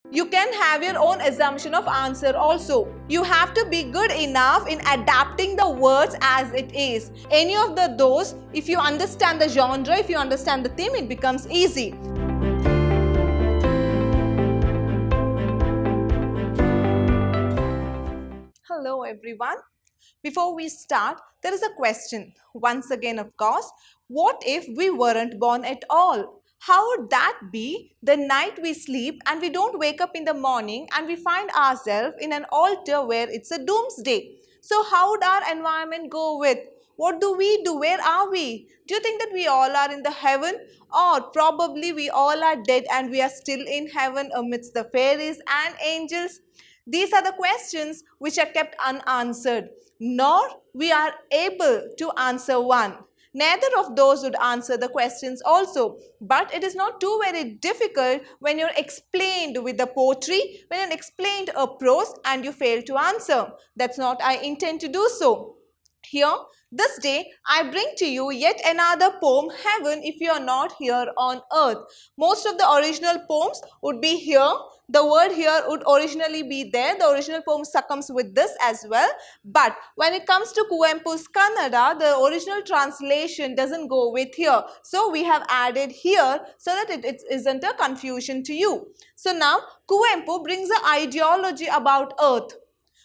You can have your own assumption of answer also. You have to be good enough in adapting the words as it is. Any of those, if you understand the genre, if you understand the theme, it becomes easy. Hello everyone. Before we start, there is a question. Once again, of course, what if we weren't born at all? How would that be the night we sleep and we don't wake up in the morning and we find ourselves in an altar where it's a doomsday? So how would our environment go with? What do we do? Where are we? Do you think that we all are in the heaven? Or probably we all are dead and we are still in heaven amidst the fairies and angels? These are the questions which are kept unanswered, nor we are able to answer one. Neither of those would answer the questions also. But it is not too very difficult when you're explained with the poetry, when you're explained a prose and you fail to answer. That's not I intend to do so. Here, this day, I bring to you yet another poem, Heaven If You Are Not Here on Earth. Most of the original poems would be here. The word here would originally be there. The original poem succumbs with this as well. But when it comes to Kuvempu's Kannada, the original translation doesn't go with here. So we have added here so that it isn't a confusion to you. So now, Kuvempu brings an ideology about Earth.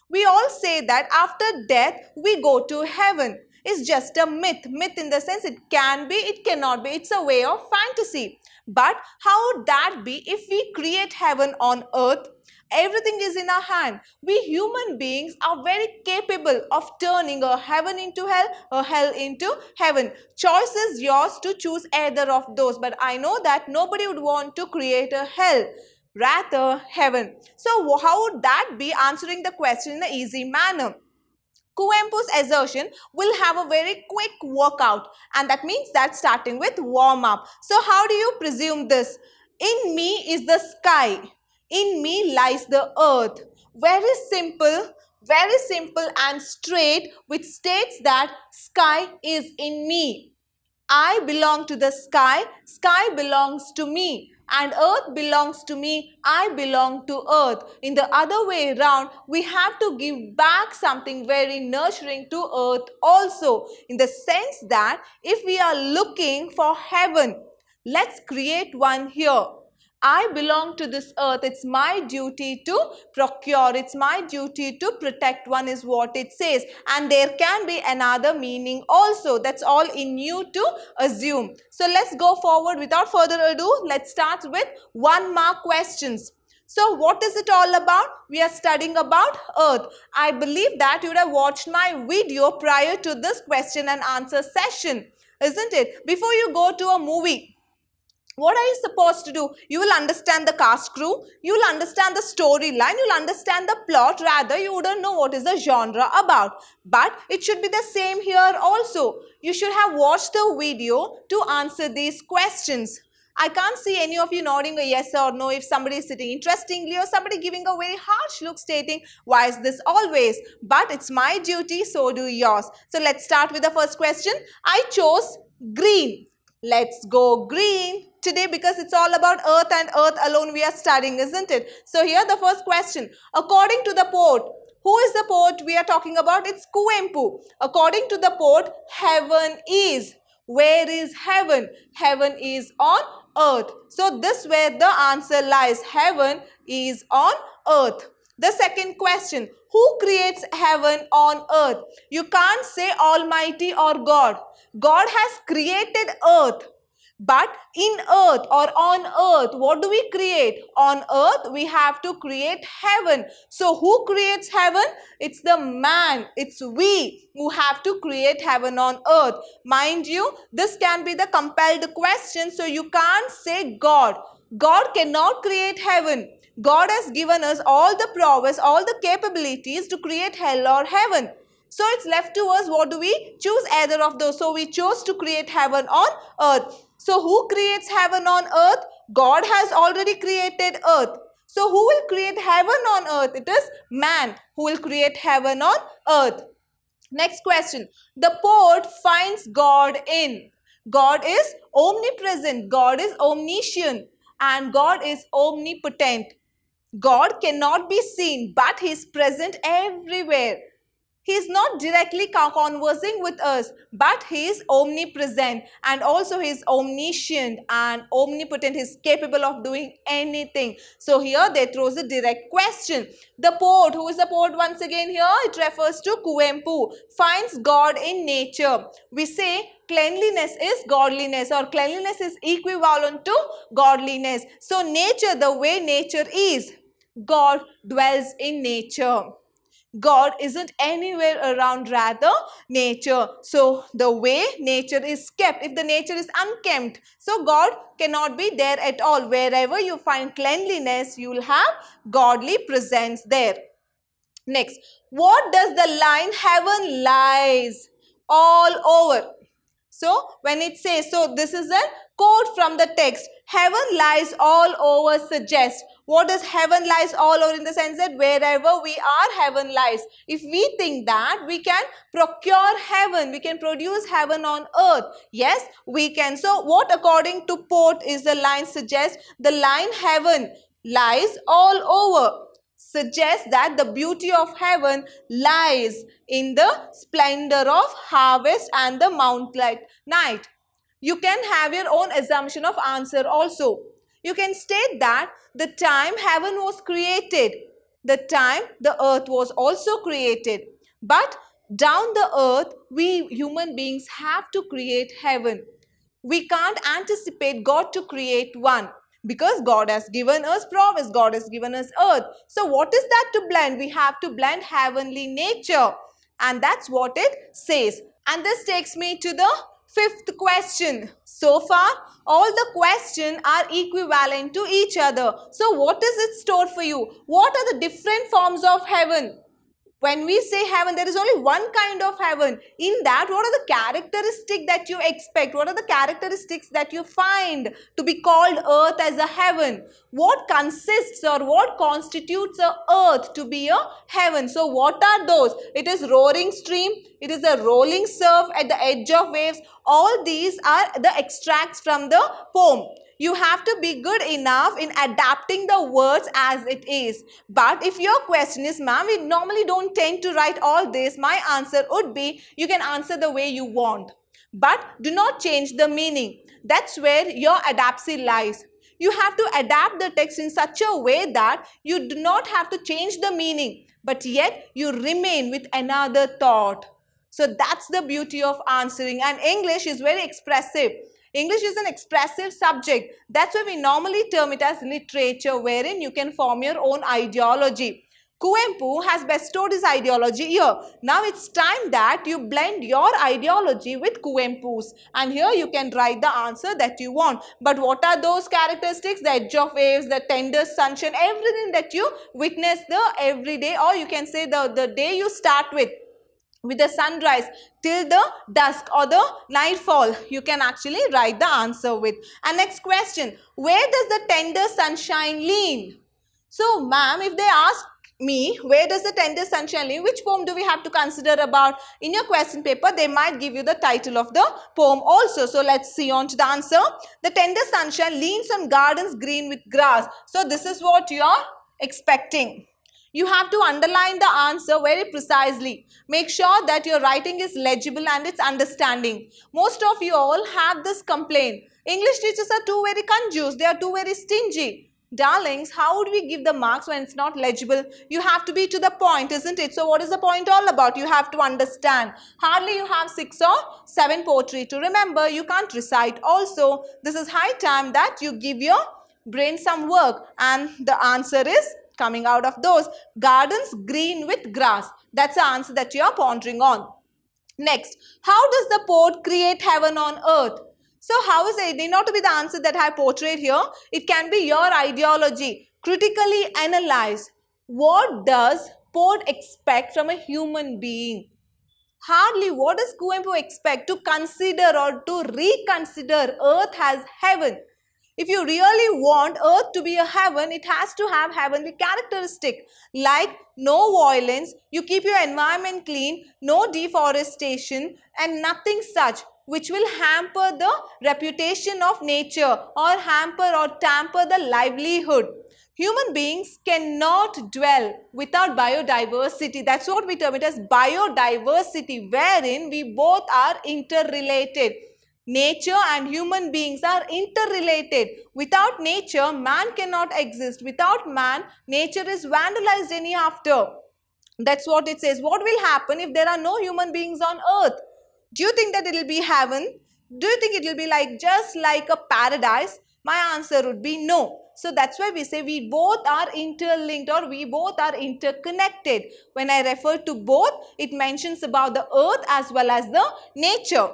We all say that after death, we go to heaven. It's just a myth. Myth in the sense it can be, it cannot be. It's a way of fantasy. But how would that be if we create heaven on earth? Everything is in our hand. We human beings are very capable of turning a heaven into hell, a hell into heaven. Choice is yours to choose either of those. But I know that nobody would want to create a hell, rather heaven. So how would that be, answering the question in an easy manner? Kuvempu's assertion will have a very quick workout, and that means that starting with warm up. So how do you presume this? In me is the sky. In me lies the earth. Very simple and straight, which states that sky is in me. I belong to the sky, sky belongs to me, and earth belongs to me, I belong to earth. In the other way around, we have to give back something very nurturing to earth also, in the sense that if we are looking for heaven, let's create one here. I belong to this earth. It's my duty to procure. It's my duty to protect one is what it says. And there can be another meaning also. That's all in you to assume. So let's go forward without further ado. Let's start with 1 mark questions. So what is it all about? We are studying about earth. I believe that you would have watched my video prior to this question and answer session, isn't it? Before you go to a movie, what are you supposed to do? You will understand the cast crew, you will understand the storyline, you will understand the plot, rather you wouldn't know what is the genre about. But it should be the same here also. You should have watched the video to answer these questions. I can't see any of you nodding a yes or no if somebody is sitting interestingly or somebody giving a very harsh look stating, why is this always? But it's my duty, so do yours. So let's start with the first question. I chose green. Let's go green today because it's all about earth and earth alone we are studying, isn't it? So here the first question. According to the poet, who is the poet we are talking about? It's Kuvempu. According to the poet, heaven is. Where is heaven? Heaven is on earth. So this where the answer lies. Heaven is on earth. The second question. Who creates heaven on earth? You can't say Almighty or God. God has created earth. But in earth or on earth, what do we create? On earth, we have to create heaven. So who creates heaven? It's the man. It's we who have to create heaven on earth. Mind you, this can be the compelled question. So you can't say God. God cannot create heaven. God has given us all the prowess, all the capabilities to create hell or heaven. So it's left to us, what do we choose? Either of those. So we chose to create heaven on earth. So who creates heaven on earth? God has already created earth. So who will create heaven on earth? It is man who will create heaven on earth. Next question. The poet finds God in. God is omnipresent. God is omniscient. And God is omnipotent. God cannot be seen, but He is present everywhere. He is not directly conversing with us, but He is omnipresent, and also He is omniscient and omnipotent. He is capable of doing anything. So here they throws a direct question. The poet, who is the poet once again here? It refers to Kuvempu, finds God in nature. We say cleanliness is godliness, or cleanliness is equivalent to godliness. So nature, the way nature is, God dwells in nature. God isn't anywhere around, rather nature. So the way nature is kept, if the nature is unkempt, so God cannot be there at all. Wherever you find cleanliness, you will have godly presence there. Next, what does the line heaven lies all over? So when it says, so this is a quote from the text, heaven lies all over suggests. What does heaven lies all over, in the sense that wherever we are, heaven lies. If we think that we can procure heaven, we can produce heaven on earth, yes, we can. So what according to Port is the line suggests? The line heaven lies all over suggests that the beauty of heaven lies in the splendor of harvest and the moonlight night. You can have your own assumption of answer also. You can state that the time heaven was created, the time the earth was also created. But down the earth, we human beings have to create heaven. We can't anticipate God to create one, because God has given us promise, God has given us earth. So what is that to blend? We have to blend heavenly nature, and that's what it says. And this takes me to the fifth question. So far, all the questions are equivalent to each other. So what is it stored for you? What are the different forms of heaven? When we say heaven, there is only one kind of heaven. In that, what are the characteristics that you expect? What are the characteristics that you find to be called earth as a heaven? What consists or what constitutes a earth to be a heaven? So what are those? It is roaring stream. It is a rolling surf at the edge of waves. All these are the extracts from the poem. You have to be good enough in adapting the words as it is. But if your question is, ma'am, we normally don't tend to write all this, my answer would be, you can answer the way you want. But do not change the meaning. That's where your adaptation lies. You have to adapt the text in such a way that you do not have to change the meaning, but yet you remain with another thought. So that's the beauty of answering. And English is very expressive. English is an expressive subject. That's why we normally term it as literature, wherein you can form your own ideology. Kuvempu has bestowed his ideology here. Now it's time that you blend your ideology with Kuvempu's, and here you can write the answer that you want. But what are those characteristics? The edge of waves, the tender sunshine, everything that you witness the everyday, or you can say the day you start with the sunrise till the dusk or the nightfall, you can actually write the answer with. And next question, where does the tender sunshine lean? So ma'am, if they ask me, where does the tender sunshine lean, which poem do we have to consider about? In your question paper, they might give you the title of the poem also. So let's see on to the answer. The tender sunshine leans on gardens green with grass. So this is what you are expecting. You have to underline the answer very precisely. Make sure that your writing is legible and it's understanding. Most of you all have this complaint. English teachers are too very confused. They are too very stingy. Darlings, how would we give the marks when it's not legible? You have to be to the point, isn't it? So what is the point all about? You have to understand. Hardly you have 6 or 7 poetry to remember. You can't recite also. This is high time that you give your brain some work, and the answer is coming out of those. Gardens green with grass. That's the answer that you are pondering on. Next, how does the poet create heaven on earth? So how is it? It need not to be the answer that I portrayed here. It can be your ideology. Critically analyze. What does poet expect from a human being? Hardly what does Kuvempu expect? To consider or to reconsider earth as heaven. If you really want earth to be a heaven, it has to have heavenly characteristic like no violence, you keep your environment clean, no deforestation and nothing such. which will hamper the reputation of nature or hamper or tamper the livelihood. Human beings cannot dwell without biodiversity. That's what we term it as biodiversity, wherein we both are interrelated. Nature and human beings are interrelated. Without nature, man cannot exist. Without man, nature is vandalized any after. That's what it says. What will happen if there are no human beings on earth? Do you think that it will be heaven? Do you think it will be like just like a paradise? My answer would be no. So that's why we say we both are interlinked or we both are interconnected. When I refer to both, it mentions about the earth as well as the nature.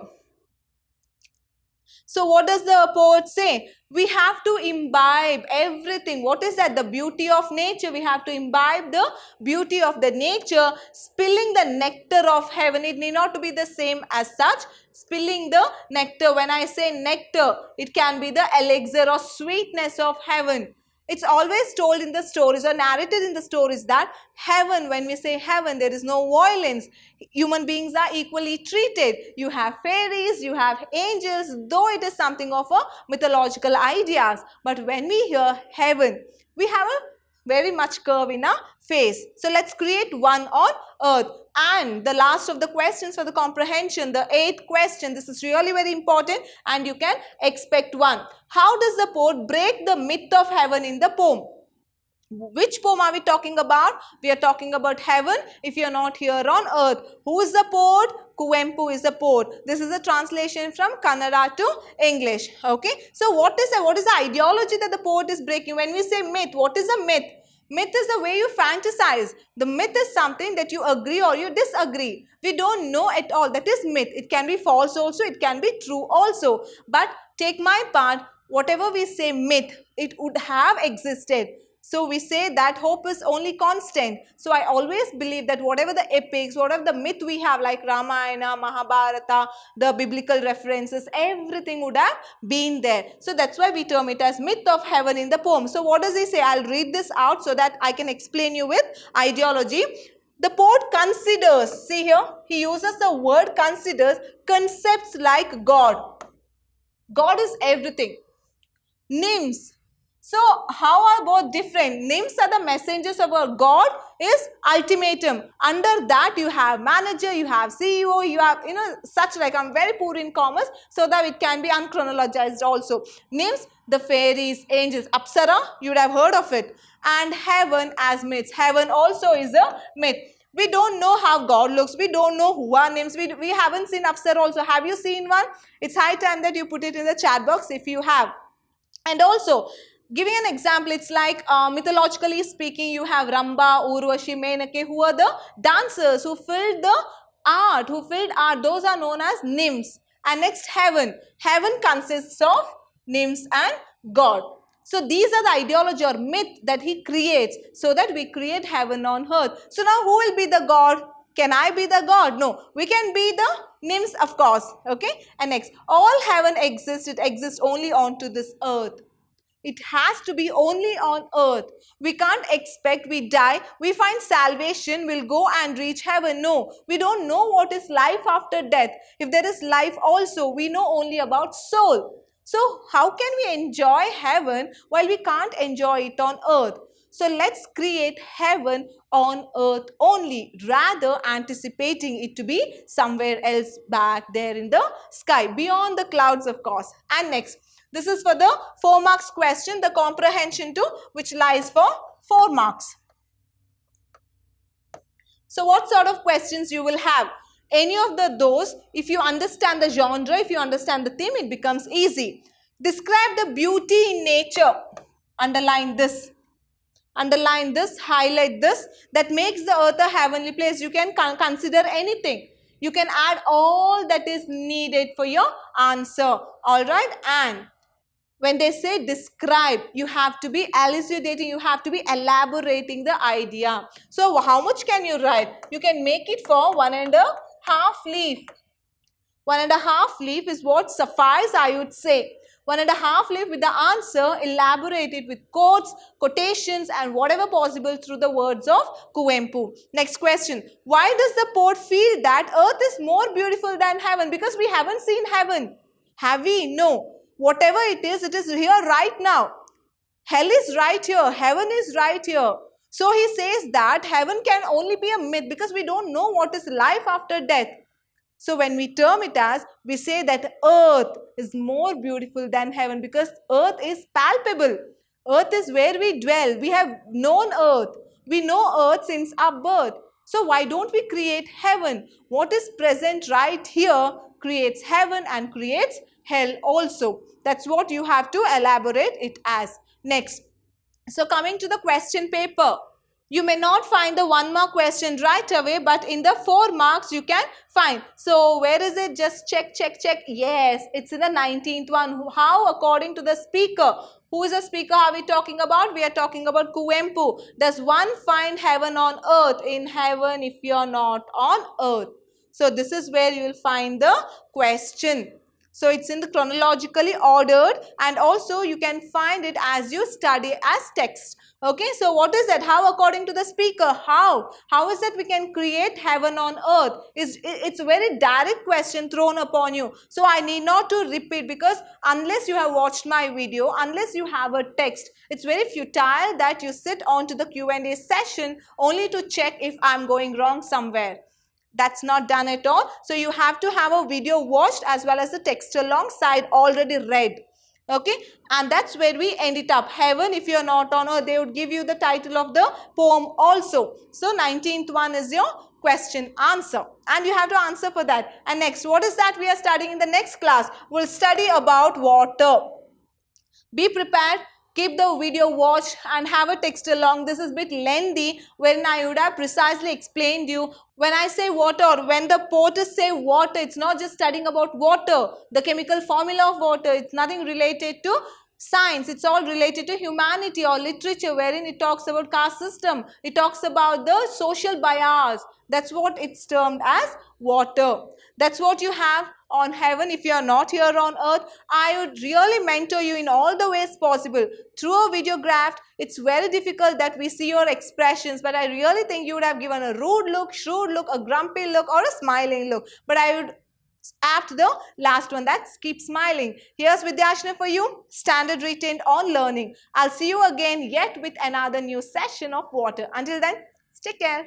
So what does the poet say? We have to imbibe everything. What is that? The beauty of nature. We have to imbibe the beauty of the nature, spilling the nectar of heaven. It need not to be the same as such. Spilling the nectar. When I say nectar, it can be the elixir or sweetness of heaven. It's always told in the stories or narrated in the stories that heaven, when we say heaven, there is no violence. Human beings are equally treated. You have fairies, you have angels, though it is something of a mythological ideas. But when we hear heaven, we have a very much curve in our face. So let's create one on earth. And the last of the questions for the comprehension, the 8th question, this is really very important and you can expect one. How does the poet break the myth of heaven in the poem? Which poem are we talking about? We are talking about heaven if you are not here on earth. Who is the poet? Kuvempu is the poet. This is a translation from Kannada to English. Okay. So what is the ideology that the poet is breaking? When we say myth, what is a myth? Myth is the way you fantasize. The myth is something that you agree or you disagree. We don't know at all. That is myth. It can be false also. It can be true also. But take my part, whatever we say myth, it would have existed. So we say that hope is only constant. So I always believe that whatever the epics, whatever the myth we have like Ramayana, Mahabharata, the biblical references, everything would have been there. So that's why we term it as myth of heaven in the poem. So what does he say? I'll read this out so that I can explain you with ideology. The poet considers, see here, he uses the word considers concepts like God. God is everything. Nymphs. So how are both different? Nymphs are the messengers of our God is ultimatum. Under that you have manager, you have CEO, you have such like I'm very poor in commerce so that it can be unchronologized also. Nymphs, the fairies, angels, Apsara, you would have heard of it. And heaven as myths. Heaven also is a myth. We don't know how God looks. We don't know who are nymphs. We haven't seen Apsara also. Have you seen one? It's high time that you put it in the chat box if you have. And also, giving an example, it's like mythologically speaking, you have Ramba, Urvashi, Menake, who are the dancers who filled the art, Those are known as nymphs. And next, heaven. Heaven consists of nymphs and God. So these are the ideology or myth that he creates so that we create heaven on earth. So now who will be the God? Can I be the God? No. We can be the nymphs, of course. Okay. And next, all heaven exists. It exists only onto this earth. It has to be only on earth. We can't expect we die, we find salvation, we'll go and reach heaven. No, we don't know what is life after death. If there is life also, we know only about soul. So how can we enjoy heaven while we can't enjoy it on earth? So let's create heaven on earth only, rather anticipating it to be somewhere else back there in the sky, beyond the clouds of course. And next, this is for the 4 marks question, the comprehension 2, which lies for 4 marks. So what sort of questions you will have? Any of those, if you understand the genre, if you understand the theme, it becomes easy. Describe the beauty in nature. Underline this. Underline this, highlight this, that makes the earth a heavenly place. You can consider anything. You can add all that is needed for your answer. Alright, and when they say describe, you have to be elucidating, you have to be elaborating the idea. So how much can you write? You can make it for 1.5 leaf. 1.5 leaf is what suffice, I would say. 1.5 leaf with the answer, elaborate it with quotes, quotations and whatever possible through the words of Kuvempu. Next question. Why does the poet feel that earth is more beautiful than heaven? Because we haven't seen heaven. Have we? No. Whatever it is here right now. Hell is right here. Heaven is right here. So he says that heaven can only be a myth because we don't know what is life after death. So when we term it as, we say that earth is more beautiful than heaven because earth is palpable. Earth is where we dwell. We have known earth. We know earth since our birth. So why don't we create heaven? What is present right here creates heaven and creates hell also. That's what you have to elaborate it as. Next. So coming to the question paper. You may not find the 1 mark question right away, but in the 4 marks you can find. So where is it? Just check. Yes, it's in the 19th one. How? According to the speaker. Who is the speaker? Are we talking about? We are talking about Kuvempu. Does one find heaven on earth? In heaven if you are not on earth. So this is where you will find the question. So it's in the chronologically ordered, and also you can find it as you study as text. Okay, so what is that? How according to the speaker? How? How is that we can create heaven on earth? It's a very direct question thrown upon you. So I need not to repeat, because unless you have watched my video, unless you have a text, it's very futile that you sit onto the Q&A session only to check if I'm going wrong somewhere. That's not done at all. So you have to have a video watched as well as the text alongside already read. Okay, and that's where we end it up. Heaven if you're not on earth. They would give you the title of the poem also. So 19th one is your question answer, and you have to answer for that. And next, what is that we are studying in the next class? We'll study about water. Be prepared. Keep the video watched and have a text along. This is a bit lengthy, wherein I would have precisely explained you. When I say water, or when the poets say water, it's not just studying about water, the chemical formula of water. It's nothing related to science. It's all related to humanity or literature, wherein it talks about caste system. It talks about the social bias. That's what it's termed as water. That's what you have on heaven if you are not here on earth. I would really mentor you in all the ways possible. Through a videograph, it's very difficult that we see your expressions, but I really think you would have given a rude look, shrewd look, a grumpy look or a smiling look. But I would apt the last one, that's keep smiling. Here's Vidhyaashram for you, standard written on learning. I'll see you again yet with another new session of water. Until then, take care.